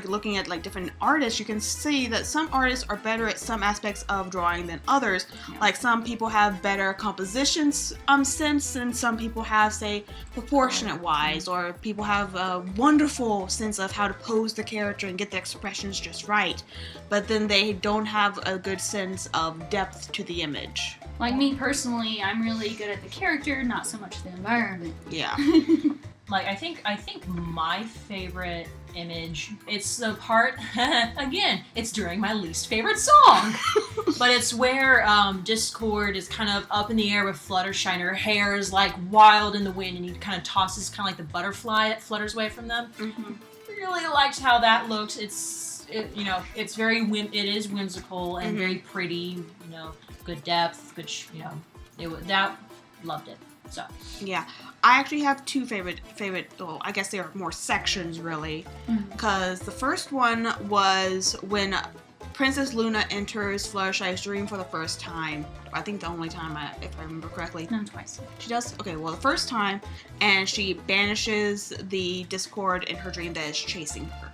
looking at, like, different artists, you can see that some artists are better at some aspects of drawing than others. Yeah. Like, some people have better compositions sense, and some people have, say, proportionate-wise, or people have a wonderful sense of how to pose the character and get the expressions just right. But then they don't have a good sense of depth to the image. Like me personally, I'm really good at the character, not so much the environment. Yeah. Like, I think my favorite image, it's the part, again, it's during my least favorite song. But it's where Discord is kind of up in the air with Fluttershy, and her hair is like wild in the wind, and he kind of tosses kind of like the butterfly that flutters away from them. Mm-hmm. Really liked how that looked. It is whimsical and very pretty, good depth, good, loved it. So. Yeah, I actually have two favorite. Well, I guess they are more sections really, because the first one was when Princess Luna enters Fluttershy's dream for the first time. I think the only time, if I remember correctly. No, twice. She does. Okay, well, the first time, and she banishes the Discord in her dream that is chasing her.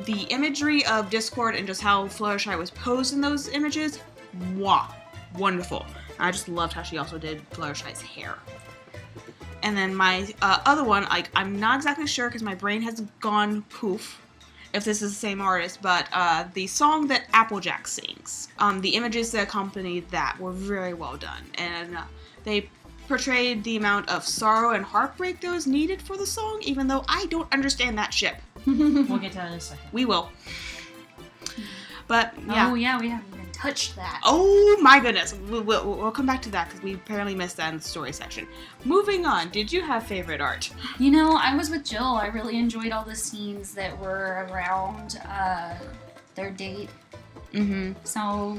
The imagery of Discord and just how Fluttershy was posed in those images, wonderful. I just loved how she also did Fluttershy's hair. And then my other one, I'm not exactly sure because my brain has gone poof if this is the same artist, but the song that Applejack sings, the images that accompanied that were very well done. And they portrayed the amount of sorrow and heartbreak that was needed for the song, even though I don't understand that ship. We'll get to that in a second. We will. But, yeah. Oh, yeah, we haven't even touched that. Oh my goodness. We'll come back to that because we apparently missed that in the story section. Moving on, did you have favorite art? I was with Jill. I really enjoyed all the scenes that were around their date. Mm-hmm. So,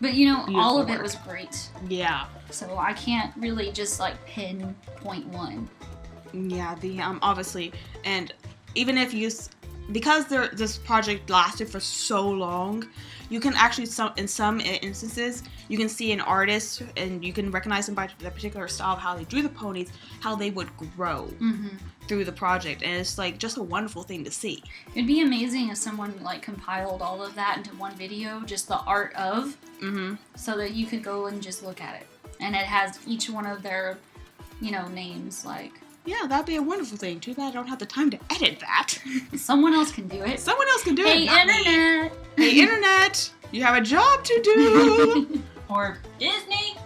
but all of it was great. Yeah. So I can't really just pinpoint one. Yeah, the obviously, and even if because this project lasted for so long, you can actually in some instances you can see an artist and you can recognize them by the particular style of how they drew the ponies, how they would grow through the project, and it's just a wonderful thing to see. It'd be amazing if someone compiled all of that into one video, just the art of, so that you could go and just look at it, and it has each one of their names Yeah, that'd be a wonderful thing. Too bad I don't have the time to edit that. Someone else can do it. Someone else can do it. Hey, Internet! Hey, Internet! You have a job to do! Or Disney!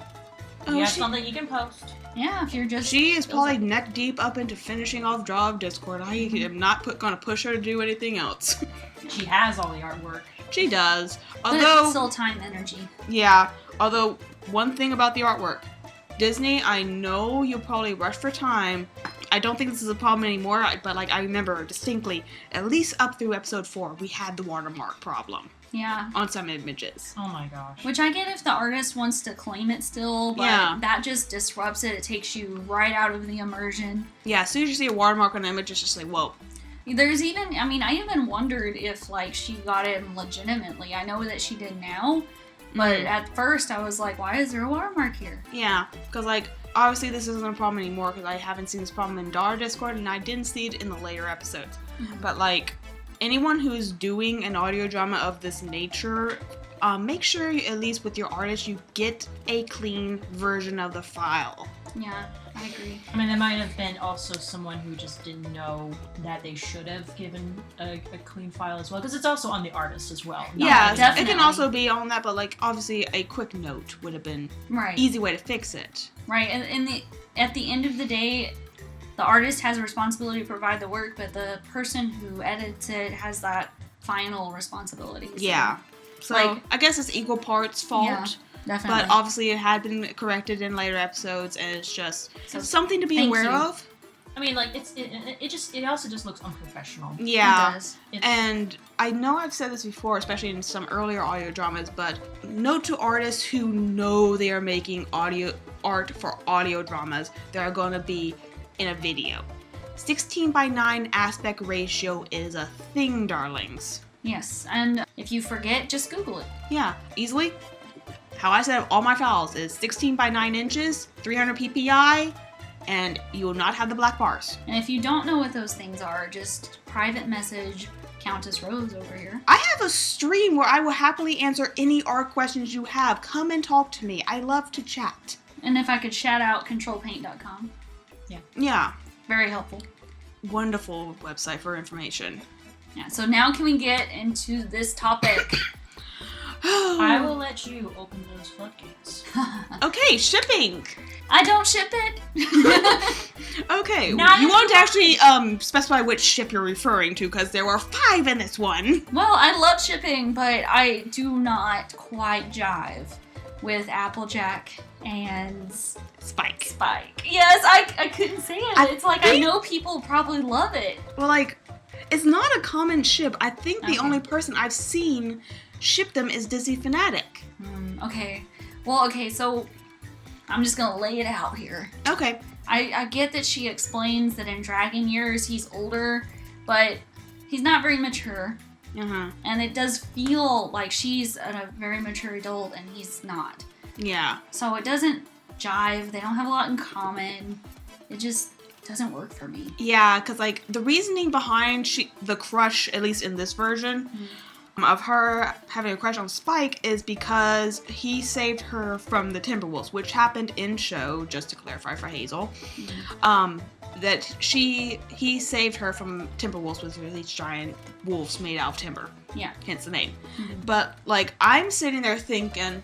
Oh, You have something you can post. Yeah, if you're just... She is probably neck deep up into finishing off Draw of Discord. I am not gonna push her to do anything else. She has all the artwork. She does. But Although, it's still time energy. yeah. Although, one thing about the artwork. Disney, I know you'll probably rush for time. I don't think this is a problem anymore, but like I remember distinctly, at least up through episode 4, we had the watermark problem. Yeah. On some images. Oh my gosh. Which I get if the artist wants to claim it still, but that just disrupts it. It takes you right out of the immersion. Yeah, as soon as you see a watermark on an image, it's just like, whoa. There's even, I even wondered if, like, she got it legitimately. I know that she did now, but at first I was like, why is there a watermark here? Yeah, because, like, obviously this isn't a problem anymore because I haven't seen this problem in Dar Discord, and I didn't see it in the later episodes. But, like, anyone who's doing an audio drama of this nature, make sure, at least with your artist, you get a clean version of the file. Yeah, I agree. I mean, there might have been also someone who just didn't know that they should have given a clean file as well, because it's also on the artist as well. Yeah, definitely. It can also be on that, but, like, obviously a quick note would have been easy way to fix it. Right, and at the end of the day, the artist has a responsibility to provide the work, but the person who edits it has that final responsibility. So, yeah. So, like, I guess it's equal parts fault. Yeah, definitely. But obviously it had been corrected in later episodes, and it's just something to be aware of. I mean, like, it also just looks unprofessional. Yeah. It does. And I know I've said this before, especially in some earlier audio dramas, but note to artists who know they are making audio art for audio dramas that are going to be in a video. 16:9 aspect ratio is a thing, darlings. Yes, and if you forget, just Google it. Yeah, easily. How I set up all my files is 16:9 inches, 300 ppi, and you will not have the black bars. And if you don't know what those things are, just private message CountessRose over here. I have a stream where I will happily answer any art questions you have. Come and talk to me. I love to chat. And if I could shout out controlpaint.com. Yeah. Very helpful. Wonderful website for information. Yeah, so now can we get into this topic? I will let you open those floodgates. Okay, shipping. I don't ship it. Okay, Not you won't actually specify which ship you're referring to because there were 5 in this one. Well, I love shipping, but I do not quite jive with Applejack and Spike. Yes, I couldn't say it. It's like I know people probably love it. Well, like, it's not a common ship. I think the only person I've seen ship them is Disney Fanatic. Okay. Well, okay, so I'm just gonna lay it out here. Okay. I get that she explains that in dragon years he's older, but he's not very mature. And it does feel like she's a very mature adult and he's not. Yeah. So it doesn't jive. They don't have a lot in common. It just doesn't work for me. Yeah, because, like, the reasoning behind the crush, at least in this version, of her having a crush on Spike is because he saved her from the Timberwolves, which happened in show, just to clarify for Hazel, that he saved her from Timberwolves, which are these giant wolves made out of timber. Yeah. Hence the name. But, like, I'm sitting there thinking,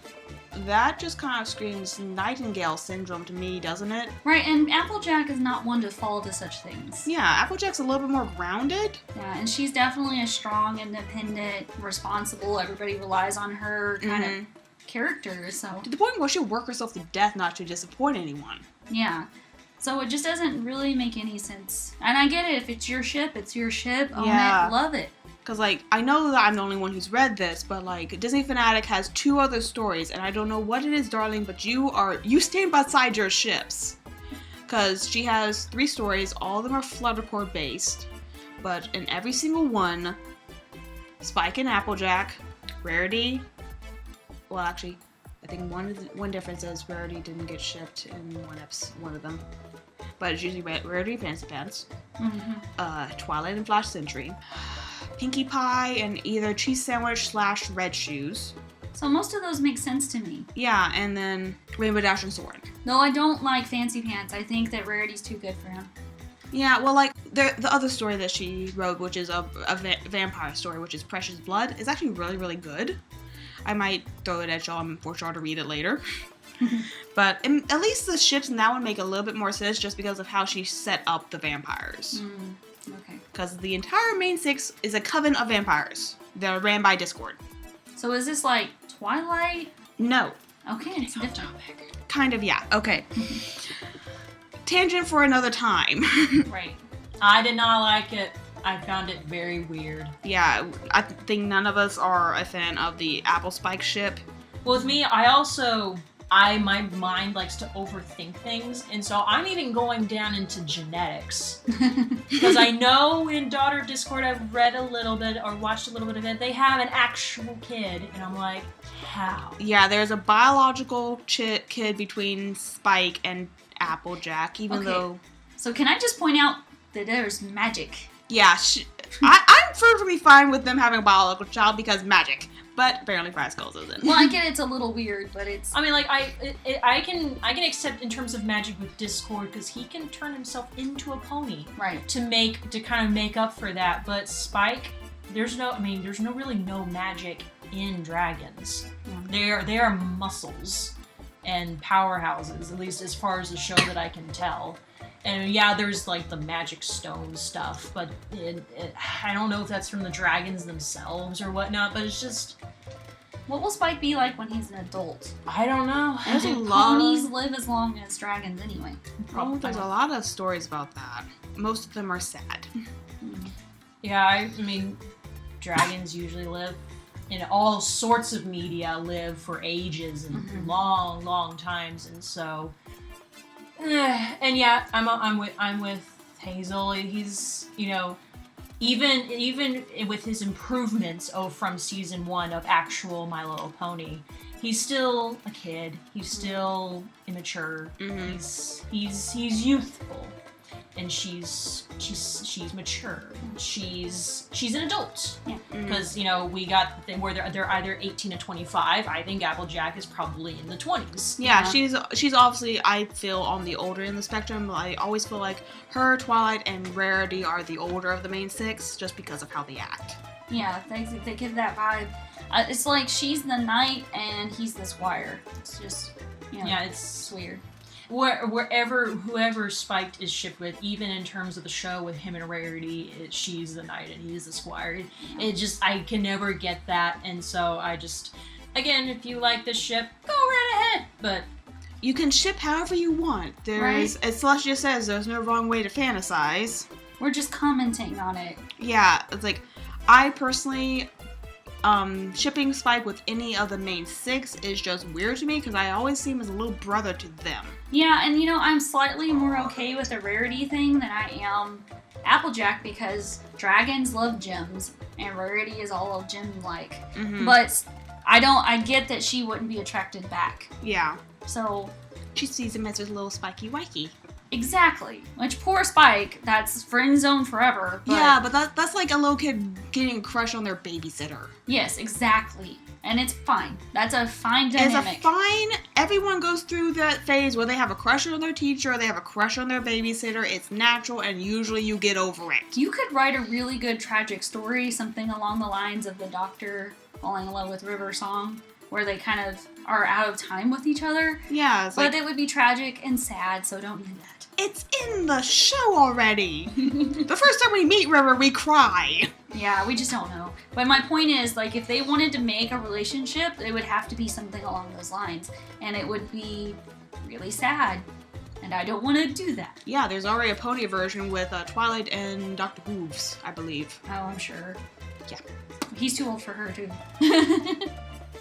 that just kind of screams Nightingale syndrome to me, doesn't it? Right, and Applejack is not one to fall to such things. Yeah, Applejack's a little bit more grounded. Yeah, and she's definitely a strong, independent, responsible, everybody relies on her kind of character, so... To the point where she'll work herself to death not to disappoint anyone. Yeah. So it just doesn't really make any sense. And I get it, if it's your ship, it's your ship. Own it, love it. Because, like, I know that I'm the only one who's read this, but, like, Disney Fanatic has 2 other stories, and I don't know what it is, darling, but you stand beside your ships. Because she has 3 stories, all of them are Fluttercore based, but in every single one, Spike and Applejack, Rarity, well, actually, I think one difference is Rarity didn't get shipped in one of them. But it's usually Rarity Fancy Pants, Twilight and Flash Sentry, Pinkie Pie, and either Cheese Sandwich / Red Shoes. So most of those make sense to me. Yeah, and then Rainbow Dash and Soarin'. No, I don't like Fancy Pants. I think that Rarity's too good for him. Yeah, well, like, the other story that she wrote, which is a vampire story, which is Precious Blood, is actually really, really good. I might throw it at y'all for y'all to read it later. But at least the ships in that one make a little bit more sense just because of how she set up the vampires. Okay. Because the entire main 6 is a coven of vampires. They're ran by Discord. So is this like Twilight? No. Okay, it's a different. Kind of, yeah. Okay. Tangent for another time. Right. I did not like it. I found it very weird. Yeah, I think none of us are a fan of the Apple Spike ship. Well, with me, my mind likes to overthink things, and so I'm even going down into genetics. Because I know in Daughter of Discord, I've read a little bit or watched a little bit of it, they have an actual kid, and I'm like, how? Yeah, there's a biological kid between Spike and Applejack, even though... So can I just point out that there's magic? Yeah, I'm perfectly fine with them having a biological child because magic. But apparently Fry Skulls isn't. Well, I get it's a little weird, but it's... I mean, like, I can accept in terms of magic with Discord because he can turn himself into a pony, right? To kind of make up for that. But Spike, there's no really no magic in dragons. Yeah. They are muscles and powerhouses, at least as far as the show that I can tell. And yeah, there's like the magic stone stuff, but I don't know if that's from the dragons themselves or whatnot, but it's just... What will Spike be like when he's an adult? I don't know. I think ponies live as long as dragons anyway. Well, there's a lot of stories about that. Most of them are sad. Yeah, I mean, dragons usually live in all sorts of media, live for ages and long, long times, and so... And yeah, I'm with Hazel. He's, even with his improvements from season 1 of actual My Little Pony, he's still a kid. He's still immature. He's youthful, and she's mature. She's an adult. Yeah. Because we got the thing where they're either 18 to 25. I think Applejack is probably in the 20s. Yeah, she's obviously, I feel, on the older end of the spectrum. I always feel like her, Twilight, and Rarity are the older of the main 6 just because of how they act. Yeah, they give that vibe. It's like she's the knight and he's the squire. It's just, yeah, it's weird. Whoever Spike is shipped with, even in terms of the show with him and Rarity, she's the knight and he's the squire. I can never get that, and so I just, again, if you like this ship, go right ahead, but... You can ship however you want. As Celestia says, there's no wrong way to fantasize. We're just commenting on it. Yeah, it's like, I personally... shipping Spike with any of the main 6 is just weird to me because I always see him as a little brother to them. Yeah, and I'm slightly more okay with the Rarity thing than I am Applejack because dragons love gems and Rarity is all gem-like. But I get that she wouldn't be attracted back. Yeah. So... She sees him as his little spiky wikey. Exactly. Which, poor Spike, that's friend zone forever. But yeah, but that's like a little kid getting a crush on their babysitter. Yes, exactly. And it's fine. That's a fine dynamic. It's a fine... Everyone goes through that phase where they have a crush on their teacher or they have a crush on their babysitter. It's natural and usually you get over it. You could write a really good tragic story, something along the lines of the Doctor falling in love with River song, where they kind of are out of time with each other. Yeah, but it would be tragic and sad, so don't do that. It's in the show already. The first time we meet River, we cry. Yeah, we just don't know. But my point is, like, if they wanted to make a relationship, it would have to be something along those lines. And it would be really sad. And I don't want to do that. Yeah, there's already a pony version with Twilight and Dr. Hooves, I believe. Oh, I'm sure. Yeah. He's too old for her, too.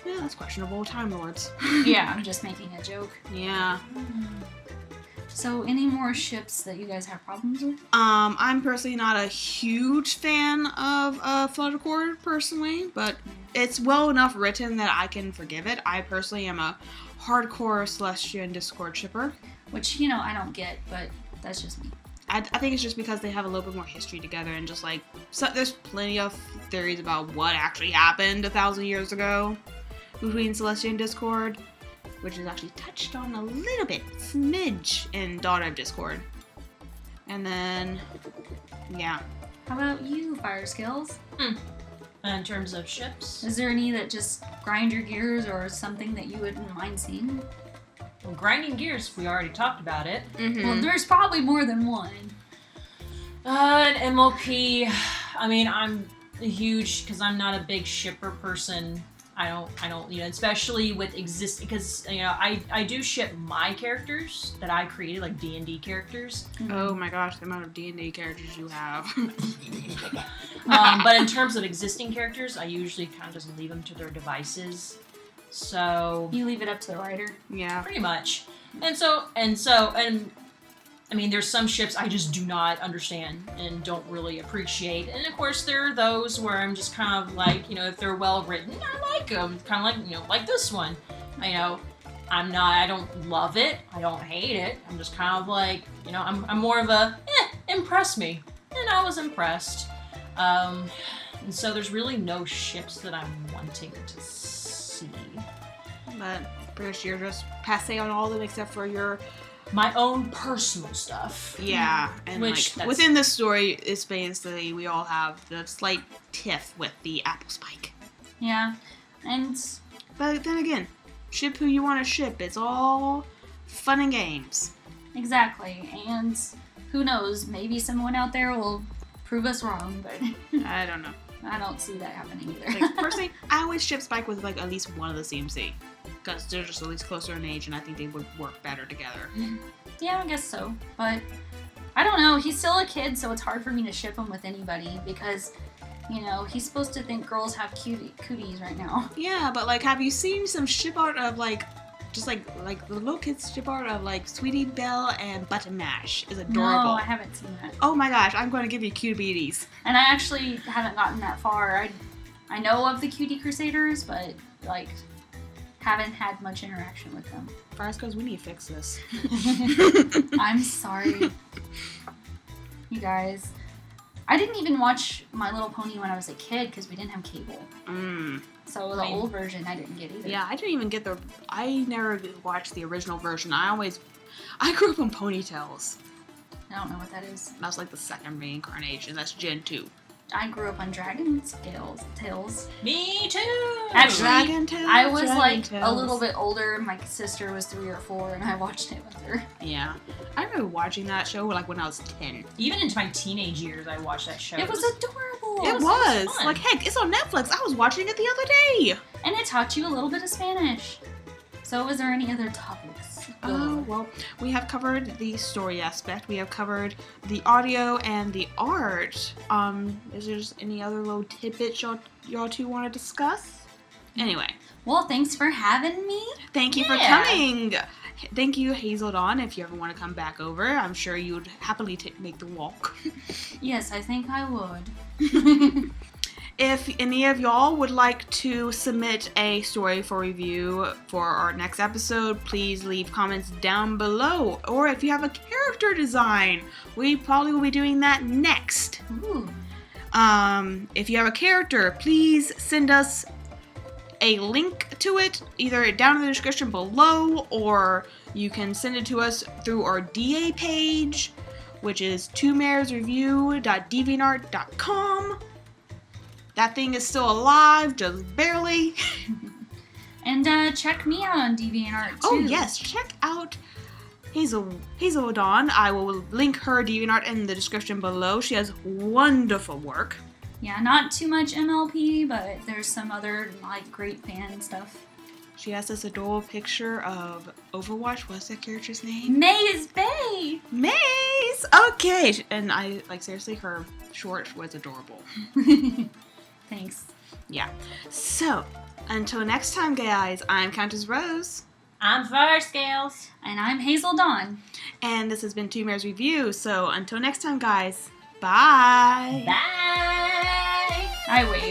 Yeah, that's questionable. Time Lords. Yeah, I'm just making a joke. Yeah. So, any more ships that you guys have problems with? I'm personally not a huge fan of Fluttercore, personally, but it's well enough written that I can forgive it. I personally am a hardcore Celestia and Discord shipper. Which, I don't get, but that's just me. I think it's just because they have a little bit more history together and just like, so there's plenty of theories about what actually happened 1,000 years ago between Celestia and Discord, which is actually touched on a little bit, smidge, in Daughter of Discord. And then, yeah. How about you, Fire Scales? In terms of ships? Is there any that just grind your gears or something that you wouldn't mind seeing? Well, grinding gears, we already talked about it. Mm-hmm. Well, there's probably more than one. An MLP, I mean, I'm huge, because I'm not a big shipper person. I don't, especially with existing, because, I do ship my characters that I created, like D&D characters. Oh my gosh, the amount of D&D characters you have. But in terms of existing characters, I usually kind of just leave them to their devices. So You leave it up to the writer. Yeah. pretty much. And I mean, there's some ships I just do not understand and don't really appreciate. And of course, there are those where I'm just kind of like, if they're well written, I like them. Kind of like this one. I don't love it. I don't hate it. I'm just kind of like, I'm more of a, impress me. And I was impressed. And so there's really no ships that I'm wanting to see. But pretty sure you're just passe on all of them except for your... My own personal stuff. Yeah, and within this story, it's basically we all have the slight tiff with the apple spike. Yeah, But then again, ship who you want to ship. It's all fun and games. exactly. And who knows? Maybe someone out there will prove us wrong, but I don't know. I don't see that happening either. Like, personally, I always ship Spike with at least one of the CMC. Because they're just at least closer in age, and I think they would work better together. Yeah, I guess so. But I don't know. He's still a kid, so it's hard for me to ship him with anybody because, he's supposed to think girls have cooties right now. Yeah, but have you seen some ship art of just the little kids ship art of Sweetie Belle and Button Mash is adorable. No, I haven't seen that. Oh my gosh, I'm going to give you cuties. And I actually haven't gotten that far. I know of the Cutie Crusaders, but haven't had much interaction with them. First, because we need to fix this. I'm sorry. You guys. I didn't even watch My Little Pony when I was a kid because we didn't have cable. So the old version I didn't get either. Yeah, I didn't even get I never watched the original version. I grew up on Ponytails. I don't know what that is. That's the second reincarnation. That's Gen 2. I grew up on Dragon Tales. Me too! Actually, Dragon Tales, I was Dragon a little bit older. My sister was 3 or 4, and I watched it with her. Yeah. I remember watching that show when I was 10. Even into my teenage years, I watched that show. It was adorable. It was. Heck, it's on Netflix. I was watching it the other day. And it taught you a little bit of Spanish. So was there any other topics? Oh, well, we have covered the story aspect. We have covered the audio and the art. Is there just any other little tidbits y'all two want to discuss? Anyway. Well, thanks for having me. Thank you for coming. Thank you, Hazel Dawn. If you ever want to come back over, I'm sure you would happily make the walk. Yes, I think I would. If any of y'all would like to submit a story for review for our next episode, please leave comments down below. Or if you have a character design, we probably will be doing that next. Ooh. If you have a character, please send us a link to it, either down in the description below, or you can send it to us through our DA page, which is twomaresreview.deviantart.com. That thing is still alive, just barely. And check me out on DeviantArt too. Oh yes, check out Hazel Dawn. I will link her DeviantArt in the description below. She has wonderful work. Yeah, not too much MLP, but there's some other great fan stuff. She has this adorable picture of Overwatch. What's that character's name? Maze Bay! Maze! Okay. And seriously, her short was adorable. Thanks. Yeah. So, until next time, guys, I'm CountessRose. I'm Fire Scales. And I'm Hazel Dawn. And this has been Two Mares Review. So, until next time, guys, bye! Bye! I wait.